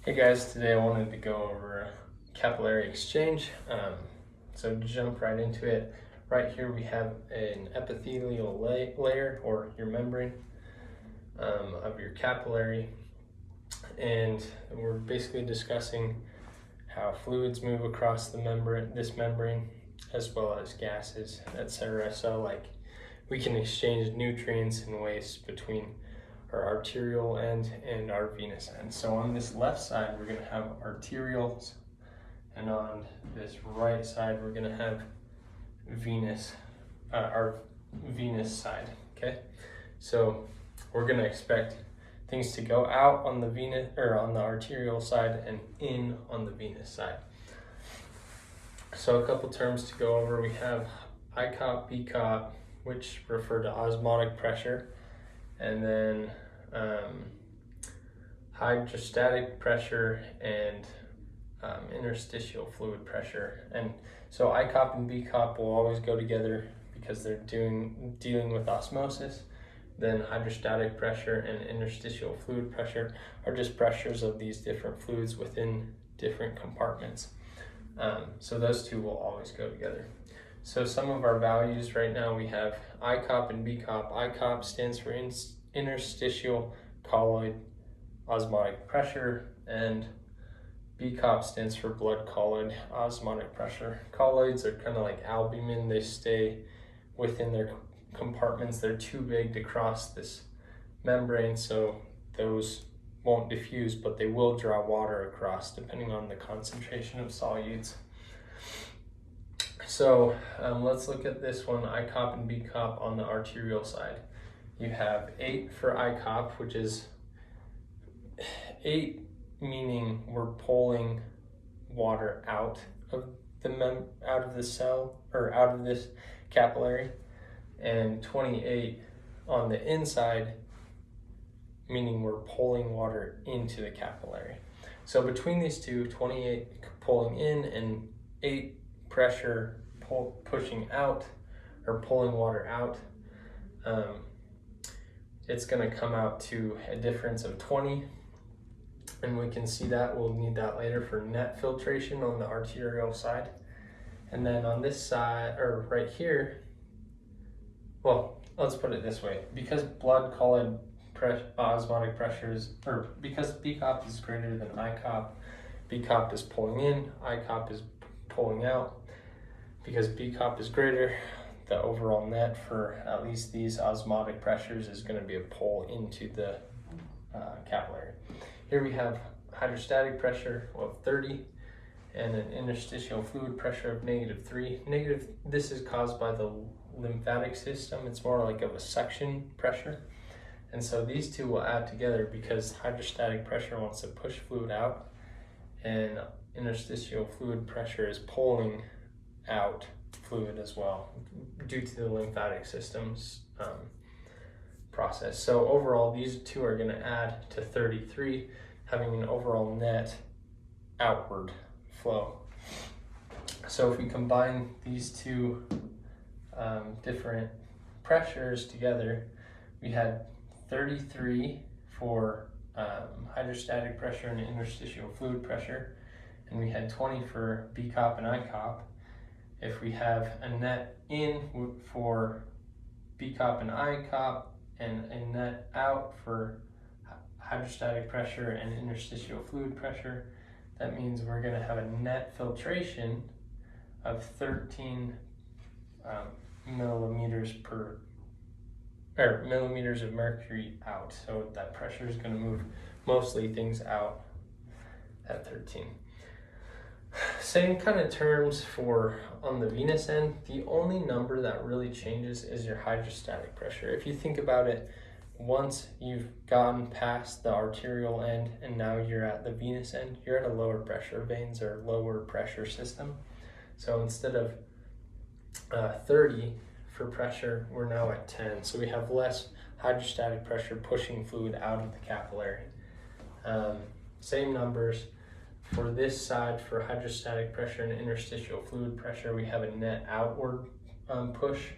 Hey guys, today I wanted to go over capillary exchange. So to jump right into it, right here we have an epithelial layer or your membrane of your capillary, and we're basically discussing how fluids move across the membrane, as well as gases, etc. So like we can exchange nutrients and waste between our arterial end and our venous end. So on this left side, we're going to have arterials, and on this right side, we're going to have our venous side. Okay, so we're going to expect things to go out on the venous or on the arterial side and in on the venous side. So a couple terms to go over. We have ICOP, BCOP, which refer to osmotic pressure, and then hydrostatic pressure and interstitial fluid pressure. And so ICOP and BCOP will always go together because they're dealing with osmosis. Then hydrostatic pressure and interstitial fluid pressure are just pressures of these different fluids within different compartments. So those two will always go together. So some of our values right now, we have ICOP and BCOP. ICOP stands for interstitial colloid osmotic pressure, and BCOP stands for blood colloid osmotic pressure. Colloids are kind of like albumin. They stay within their compartments. They're too big to cross this membrane, so those won't diffuse, but they will draw water across depending on the concentration of solutes. So let's look at this one, ICOP and BCOP on the arterial side. You have 8 for ICOP, which is 8 meaning we're pulling water out of the cell or out of this capillary, and 28 on the inside, meaning we're pulling water into the capillary. So between these two, 28 pulling in and 8 pressure pushing out or pulling water out, it's going to come out to a difference of 20, and we can see that we'll need that later for net filtration on the arterial side. And then on this side, or right here, well, let's put it this way: because blood colloid osmotic pressures, or because BCOP is greater than ICOP, BCOP is pulling in, ICOP is pulling out. Because BCOP is greater, the overall net for at least these osmotic pressures is going to be a pull into the capillary. Here we have hydrostatic pressure of 30 and an interstitial fluid pressure of -3. This is caused by the lymphatic system. It's more like of a suction pressure. And so these two will add together because hydrostatic pressure wants to push fluid out, and interstitial fluid pressure is pulling out fluid as well due to the lymphatic system's process. So overall, these two are going to add to 33, having an overall net outward flow. So if we combine these two different pressures together, we had 33 for hydrostatic pressure and interstitial fluid pressure, and we had 20 for BCOP and ICOP. If we have a net in for BCOP and ICOP and a net out for hydrostatic pressure and interstitial fluid pressure, that means we're going to have a net filtration of 13 millimeters of mercury out. So that pressure is going to move mostly things out at 13. Same kind of terms for on the venous end. The only number that really changes is your hydrostatic pressure. If you think about it, once you've gotten past the arterial end and now you're at the venous end, you're at a lower pressure. Veins are lower pressure system. So instead of 30 for pressure, we're now at 10. So we have less hydrostatic pressure pushing fluid out of the capillary. Same numbers. For this side, for hydrostatic pressure and interstitial fluid pressure, we have a net outward push.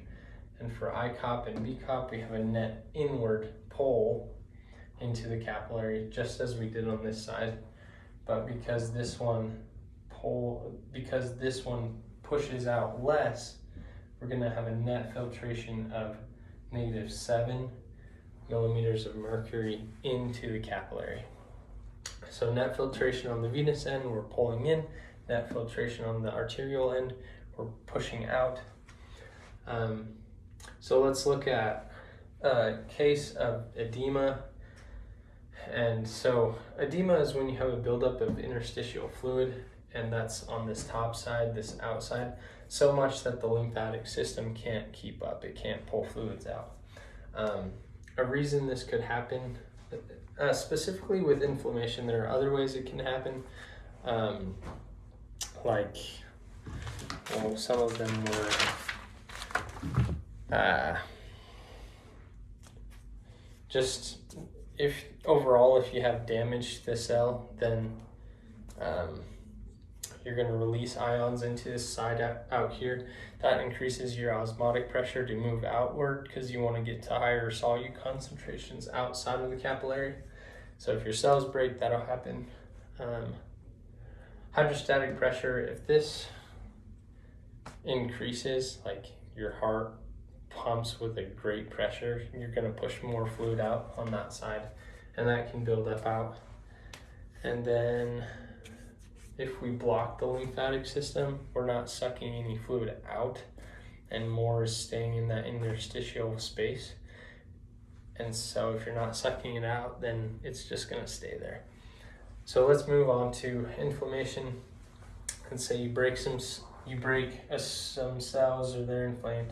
And for ICOP and BCOP, we have a net inward pull into the capillary, just as we did on this side. but because this one pushes out less, we're going to have a net filtration of -7 millimeters of mercury into the capillary. So net filtration on the venous end, we're pulling in. Net filtration on the arterial end, we're pushing out. So let's look at a case of edema. And so edema is when you have a buildup of interstitial fluid, and that's on this top side, this outside, so much that the lymphatic system can't keep up. It can't pull fluids out. A reason this could happen, specifically with inflammation, there are other ways it can happen. Some of them were just if you have damage to the cell, then you're going to release ions into this side out here. That increases your osmotic pressure to move outward because you want to get to higher solute concentrations outside of the capillary. So if your cells break, that'll happen. Hydrostatic pressure, if this increases, like your heart pumps with a great pressure, you're going to push more fluid out on that side, and that can build up out. And then if we block the lymphatic system, we're not sucking any fluid out, and more is staying in that interstitial space. And so if you're not sucking it out, then it's just going to stay there. So let's move on to inflammation. And say you break some cells, or they're inflamed.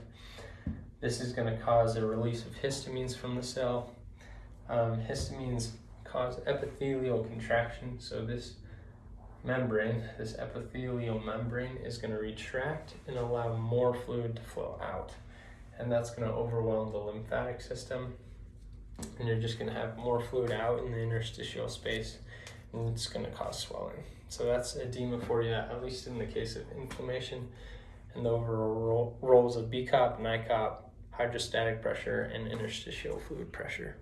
This is going to cause a release of histamines from the cell. Histamines cause epithelial contraction. So this membrane, this epithelial membrane, is going to retract and allow more fluid to flow out. And that's going to overwhelm the lymphatic system. And you're just going to have more fluid out in the interstitial space, and it's going to cause swelling. So that's edema for you, at least in the case of inflammation. And the overall roles of BCOP, NICOP, hydrostatic pressure, and interstitial fluid pressure.